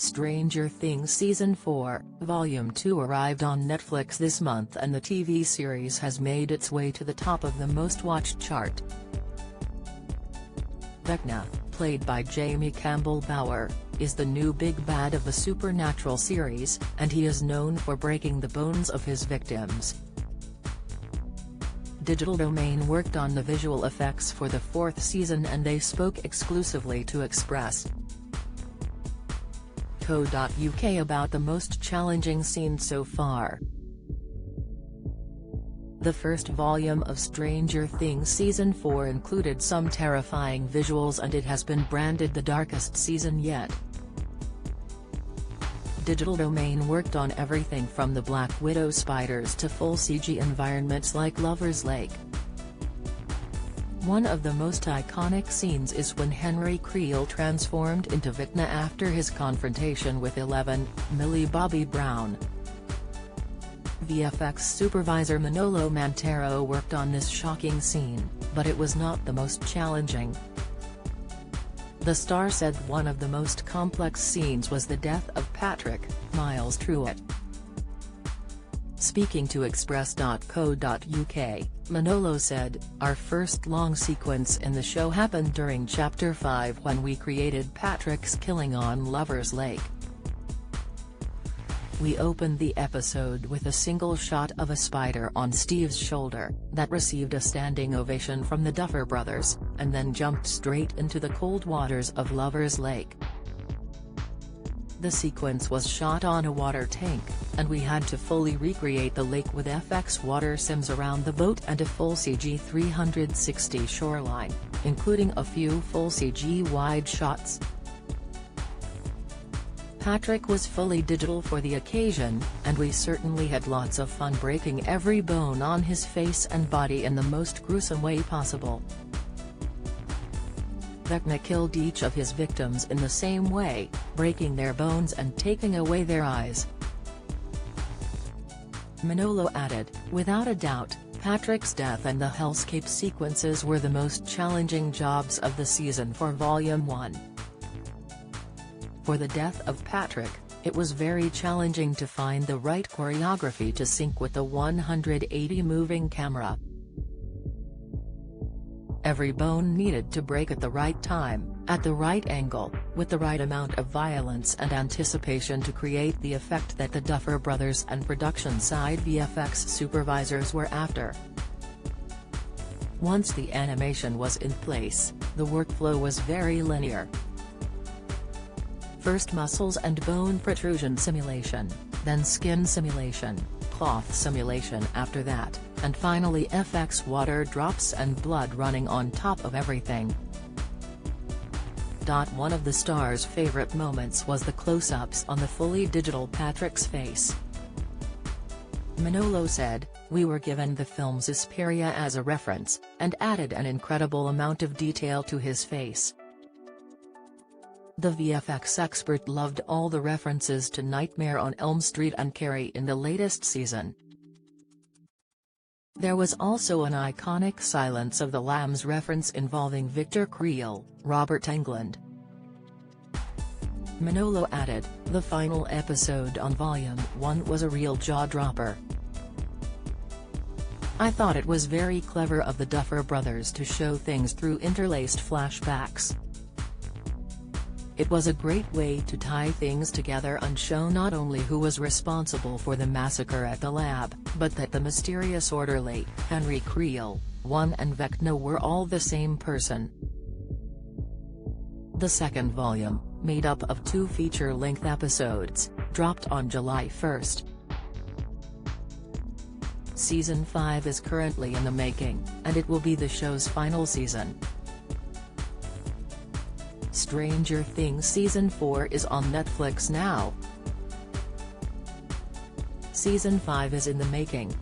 Stranger Things Season 4, Volume 2 arrived on Netflix this month, and the TV series has made its way to the top of the most-watched chart. Vecna, played by Jamie Campbell Bower, is the new big bad of the Supernatural series, and he is known for breaking the bones of his victims. Digital Domain worked on the visual effects for the fourth season, and they spoke exclusively to Express.co.uk about the most challenging scenes so far. The first volume of Stranger Things Season 4 included some terrifying visuals, and it has been branded the darkest season yet. Digital Domain worked on everything from the Black Widow spiders to full CG environments like Lover's Lake. One of the most iconic scenes is when Henry Creel transformed into Vecna after his confrontation with Millie Bobby Brown. VFX supervisor Manolo Montero worked on this shocking scene, but it was not the most challenging. The star said one of the most complex scenes was the death of Patrick, Miles Truitt. Speaking to Express.co.uk, Manolo said, "Our first long sequence in the show happened during Chapter 5 when we created Patrick's killing on Lover's Lake. We opened the episode with a single shot of a spider on Steve's shoulder, that received a standing ovation from the Duffer Brothers, and then jumped straight into the cold waters of Lover's Lake. The sequence was shot on a water tank, and we had to fully recreate the lake with FX water sims around the boat and a full CG 360 shoreline, including a few full CG wide shots. Patrick was fully digital for the occasion, and we certainly had lots of fun breaking every bone on his face and body in the most gruesome way possible. Vecna killed each of his victims in the same way, breaking their bones and taking away their eyes." Manolo added, "Without a doubt, Patrick's death and the hellscape sequences were the most challenging jobs of the season for Volume 1. For the death of Patrick, it was very challenging to find the right choreography to sync with the 180 moving camera. Every bone needed to break at the right time, at the right angle, with the right amount of violence and anticipation to create the effect that the Duffer Brothers and production side VFX supervisors were after. Once the animation was in place, the workflow was very linear. First muscles and bone protrusion simulation, then skin simulation, cloth simulation after that, and finally FX water drops and blood running on top of everything." One of the star's favorite moments was the close-ups on the fully digital Patrick's face. Manolo said, "We were given the film Suspiria as a reference, and added an incredible amount of detail to his face. The VFX expert loved all the references to Nightmare on Elm Street and Carrie in the latest season. There was also an iconic Silence of the Lambs reference involving Victor Creel, Robert Englund." Manolo added, "The final episode on Volume 1 was a real jaw-dropper. I thought it was very clever of the Duffer Brothers to show things through interlaced flashbacks. It was a great way to tie things together and show not only who was responsible for the massacre at the lab, but that the mysterious orderly, Henry Creel, and Vecna were all the same person." The second volume, made up of 2 feature-length episodes, dropped on July 1. Season 5 is currently in the making, and it will be the show's final season. Stranger Things Season 4 is on Netflix now. Season 5 is in the making,